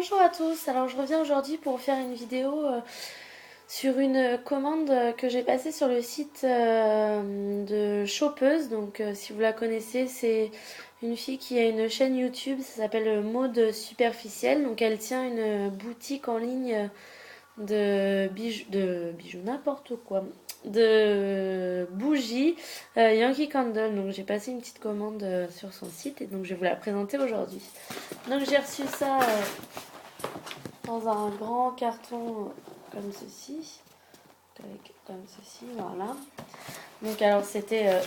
Bonjour à tous, alors je reviens aujourd'hui pour faire une vidéo sur une commande que j'ai passée sur le site de Chopeuse. Donc si vous la connaissez, c'est une fille qui a une chaîne YouTube, ça s'appelle Maude Superficielle. Donc elle tient une boutique en ligne de bijoux n'importe quoi, de bougies Yankee Candle. Donc j'ai passé une petite commande sur son site et donc je vais vous la présenter aujourd'hui. Donc j'ai reçu ça dans un grand carton comme ceci, comme ceci, voilà. Donc alors c'était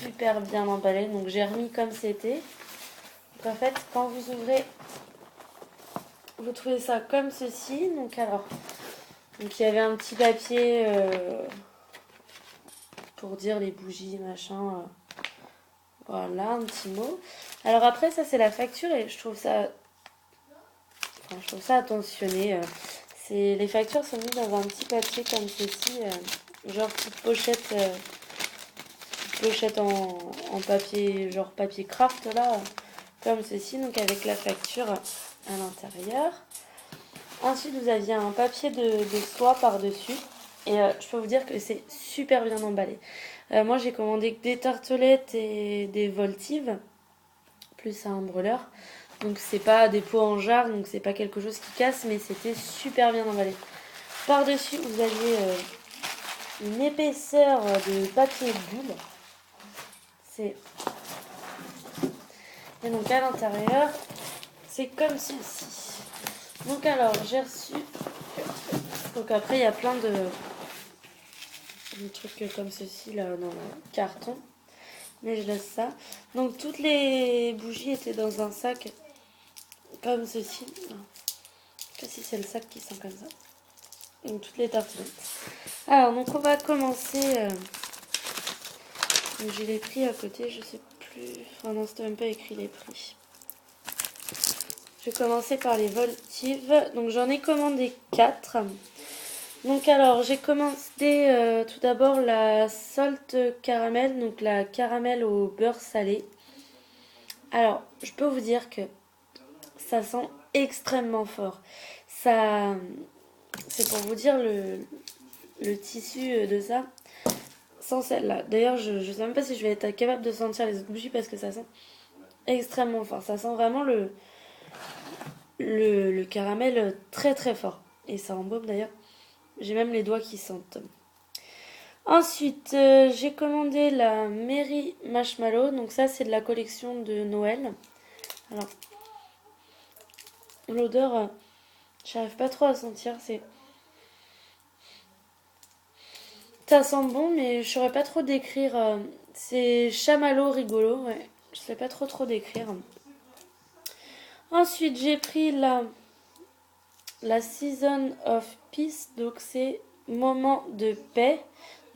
super bien emballé, donc j'ai remis comme c'était. Donc en fait quand vous ouvrez, vous trouvez ça comme ceci. Donc alors, donc il y avait un petit papier pour dire les bougies, machin. Voilà, un petit mot. Alors après ça c'est la facture et je trouve ça attentionné. Les factures sont mises dans un petit papier comme ceci, genre petite pochette en papier, genre papier craft là, comme ceci, donc avec la facture à l'intérieur. Ensuite, vous aviez un papier de soie par-dessus. Et je peux vous dire que c'est super bien emballé. Moi, j'ai commandé que des tartelettes et des voltives, plus un brûleur. Donc, c'est pas des pots en jarre, donc c'est pas quelque chose qui casse, mais c'était super bien emballé. Par-dessus, vous aviez une épaisseur de papier bulle. Et donc à l'intérieur, c'est comme ceci. Donc alors, j'ai reçu. Donc après, il y a plein de trucs comme ceci là dans le carton. Mais je laisse ça. Donc toutes les bougies étaient dans un sac comme ceci. Je sais pas si c'est le sac qui sent comme ça. Donc toutes les tartelettes. Alors, donc on va commencer. J'ai les prix à côté, je sais plus. Enfin non, c'était même pas écrit les prix. Je vais commencer par les voltives. Donc j'en ai commandé 4. Donc alors j'ai commandé tout d'abord la salt caramel, donc la caramel au beurre salé. Alors je peux vous dire que ça sent extrêmement fort. Ça, c'est pour vous dire le tissu de ça. Sans celle-là. D'ailleurs je sais même pas si je vais être capable de sentir les autres bougies parce que ça sent extrêmement fort. Ça sent vraiment le caramel très très fort. Et ça embaume d'ailleurs. J'ai même les doigts qui sentent. Ensuite, j'ai commandé la Mary Marshmallow. Donc ça, c'est de la collection de Noël. Alors, l'odeur, j'arrive pas trop à sentir. Ça sent bon, mais je saurais pas trop décrire. C'est chamallow rigolo, ouais. Je sais pas trop décrire. Ensuite, j'ai pris la Season of Peace. Donc c'est moment de paix.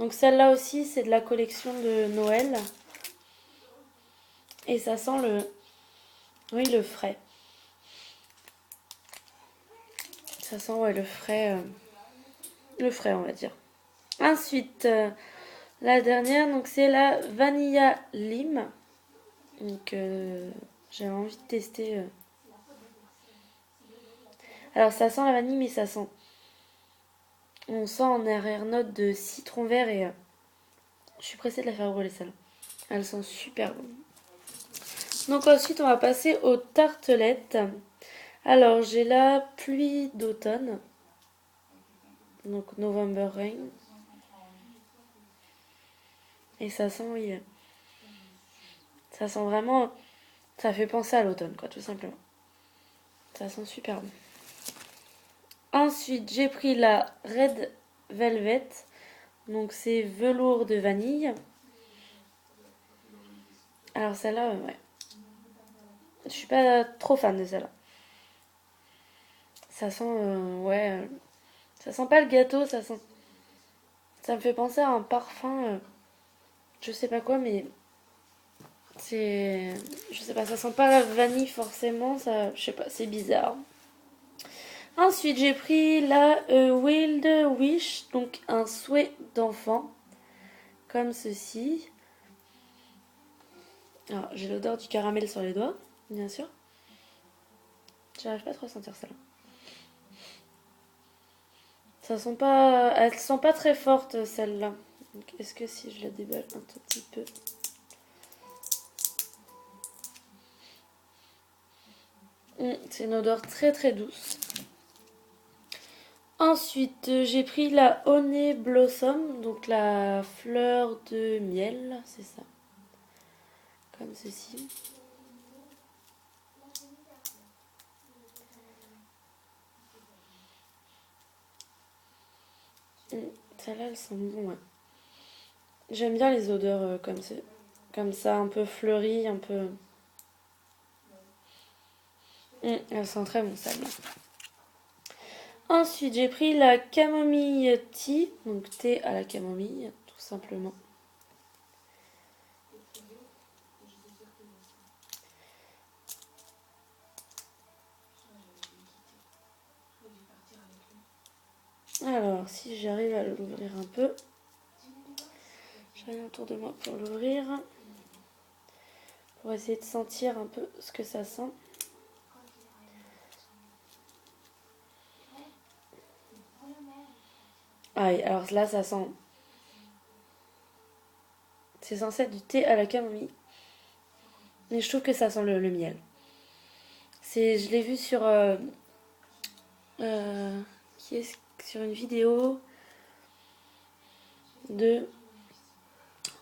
Donc celle-là aussi, c'est de la collection de Noël. Et ça sent oui, le frais. Ça sent, ouais, le frais, on va dire. Ensuite, la dernière, donc c'est la Vanilla Lime. Donc, j'avais envie de tester. Alors, ça sent la vanille, mais ça sent. On sent en arrière-note de citron vert et je suis pressée de la faire brûler celle-là. Elle sent super bon. Donc, ensuite, on va passer aux tartelettes. Alors, j'ai la pluie d'automne. Donc, November Rain. Et ça sent, oui. Ça sent vraiment. Ça fait penser à l'automne, quoi, tout simplement. Ça sent super bon. Ensuite, j'ai pris la Red Velvet. Donc, c'est velours de vanille. Alors, celle-là, ouais. Je suis pas trop fan de celle-là. Ça sent, ouais. Ça sent pas le gâteau, ça sent. Ça me fait penser à un parfum. Je sais pas quoi, mais. C'est. Je sais pas, ça sent pas la vanille forcément. Ça, je sais pas, c'est bizarre. Ensuite, j'ai pris la Wild Wish, donc un souhait d'enfant, comme ceci. Alors, j'ai l'odeur du caramel sur les doigts, bien sûr. J'arrive pas trop à sentir celle-là. Ça sent pas... Elles sont pas très fortes, celles-là. Est-ce que si je la déballe un tout petit peu... C'est une odeur très très douce. Ensuite, j'ai pris la Honey Blossom, donc la fleur de miel, c'est ça. Comme ceci. Celle-là, elle sent bon, ouais. J'aime bien les odeurs comme ça, un peu fleuries, un peu... elle sent très bon, celle-là. Ensuite, j'ai pris la camomille tea, donc thé à la camomille, tout simplement. Alors, si j'arrive à l'ouvrir un peu, je regarde autour de moi pour l'ouvrir, pour essayer de sentir un peu ce que ça sent. Ah oui, alors là, ça sent... C'est censé être du thé à la camomille. Mais je trouve que ça sent le miel. Je l'ai vu sur... sur une vidéo de...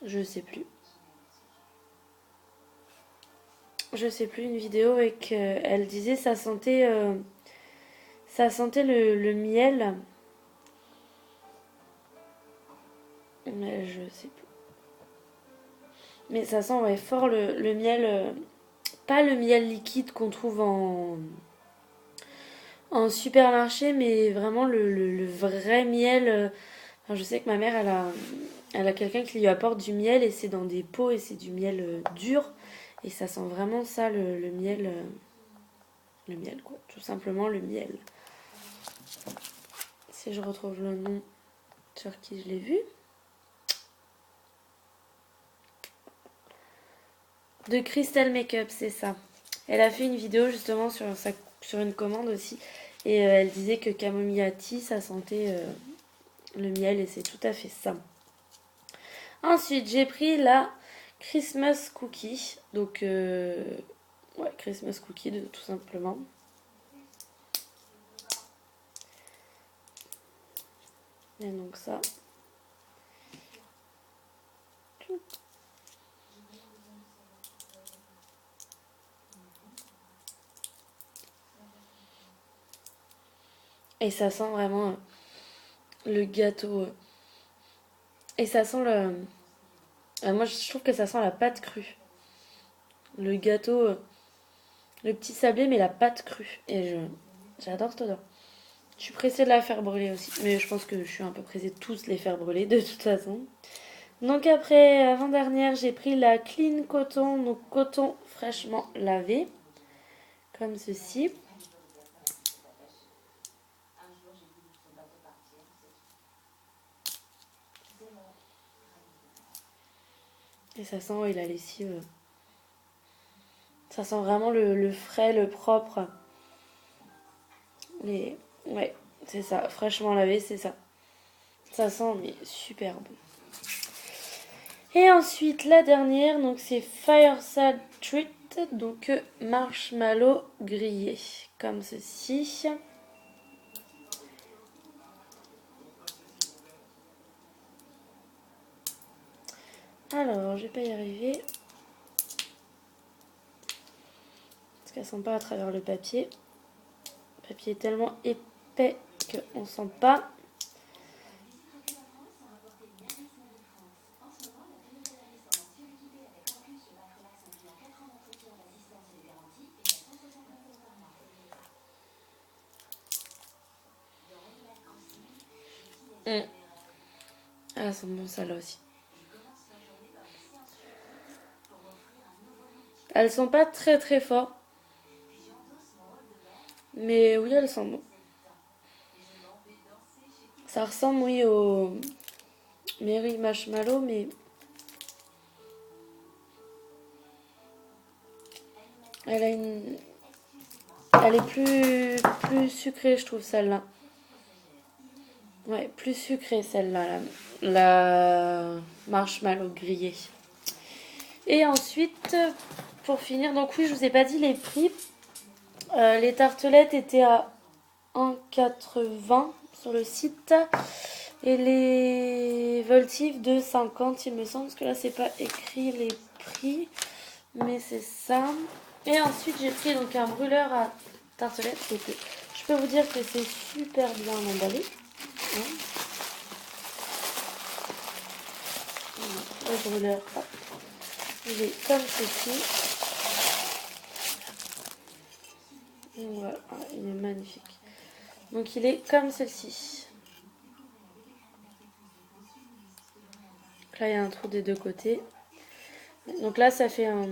Je sais plus. Une vidéo et qu'elle disait ça sentait le miel. Mais je sais plus. Mais ça sent ouais, fort le miel. Pas le miel liquide qu'on trouve en supermarché, mais vraiment le vrai miel. Enfin, je sais que ma mère, elle a quelqu'un qui lui apporte du miel et c'est dans des pots et c'est du miel dur. Et ça sent vraiment ça, le miel. Le miel, quoi. Tout simplement le miel. Si je retrouve le nom sur qui je l'ai vu. De Crystal Makeup, c'est ça. Elle a fait une vidéo justement sur une commande aussi. Et elle disait que Camomilla Tea, ça sentait le miel et c'est tout à fait ça. Ensuite, j'ai pris la Christmas Cookie. Donc, ouais, Christmas Cookie, tout simplement. Et donc ça. Et ça sent vraiment le gâteau. Et ça sent moi, je trouve que ça sent la pâte crue. Le gâteau, le petit sablé, mais la pâte crue. Et j'adore cette odeur. Je suis pressée de la faire brûler aussi. Mais je pense que je suis un peu pressée de tous les faire brûler, de toute façon. Donc après, avant-dernière, j'ai pris la Clean Coton. Donc coton fraîchement lavé. Comme ceci. Et ça sent, oui, la lessive. Ça sent vraiment le frais, le propre. Et ouais, c'est ça. Fraîchement lavé, c'est ça. Ça sent mais super bon. Et ensuite, la dernière, donc c'est Fireside Treat, donc marshmallow grillé, comme ceci. Alors, je vais pas y arriver. Parce qu'elle sent pas à travers le papier. Le papier est tellement épais qu'on sent pas. Ah, elles sont bon ça là aussi. Elles sont pas très très fortes. Mais oui, elles sont bon. Ça ressemble, oui, au Mary Marshmallow, mais elle a une... Elle est plus sucrée, je trouve, celle-là. Ouais, plus sucrée, celle-là. La marshmallow grillée. Et ensuite, pour finir, donc oui, je vous ai pas dit les prix. Les tartelettes étaient à 1,80 sur le site. Et les voltives 2,50 il me semble, parce que là c'est pas écrit les prix, mais c'est ça. Et ensuite j'ai pris donc un brûleur à tartelettes. Je peux vous dire que c'est super bien emballé. Hein. Le brûleur, hop. Il est comme ceci. Voilà, il est magnifique. Donc il est comme ceci. Là il y a un trou des deux côtés. Donc là ça fait un...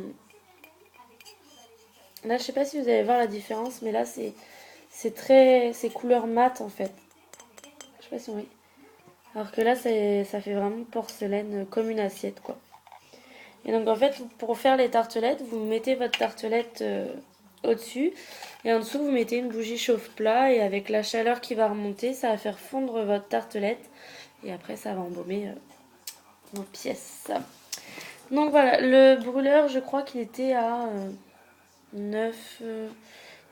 Là je sais pas si vous allez voir la différence, mais là c'est couleur mat en fait. Je sais pas si on voit. Alors que là ça fait vraiment porcelaine comme une assiette quoi. Et donc en fait pour faire les tartelettes, vous mettez votre tartelette au-dessus et en dessous vous mettez une bougie chauffe-plat et avec la chaleur qui va remonter, ça va faire fondre votre tartelette et après ça va embaumer vos pièces. Donc voilà, le brûleur je crois qu'il était à 9,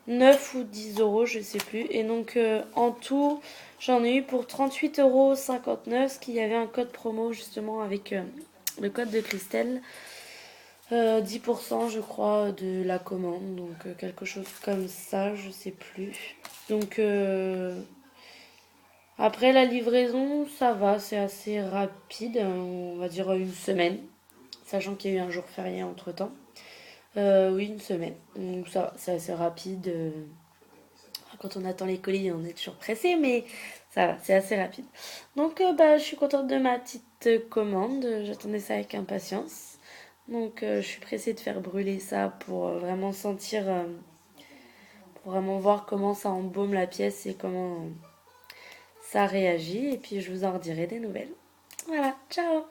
9 ou 10 euros, je sais plus. Et donc en tout, j'en ai eu pour 38,59 €, ce qui avait un code promo justement avec le code de Christelle. 10% je crois de la commande, donc quelque chose comme ça, je sais plus. Donc après la livraison, ça va, c'est assez rapide, on va dire une semaine, sachant qu'il y a eu un jour férié entre temps. Oui, une semaine. Donc ça va, c'est assez rapide. Quand on attend les colis, on est toujours pressé, mais ça va, c'est assez rapide. Donc bah, je suis contente de ma petite commande. J'attendais ça avec impatience. Donc je suis pressée de faire brûler ça pour vraiment sentir, pour vraiment voir comment ça embaume la pièce et comment ça réagit. Et puis je vous en redirai des nouvelles. Voilà, ciao!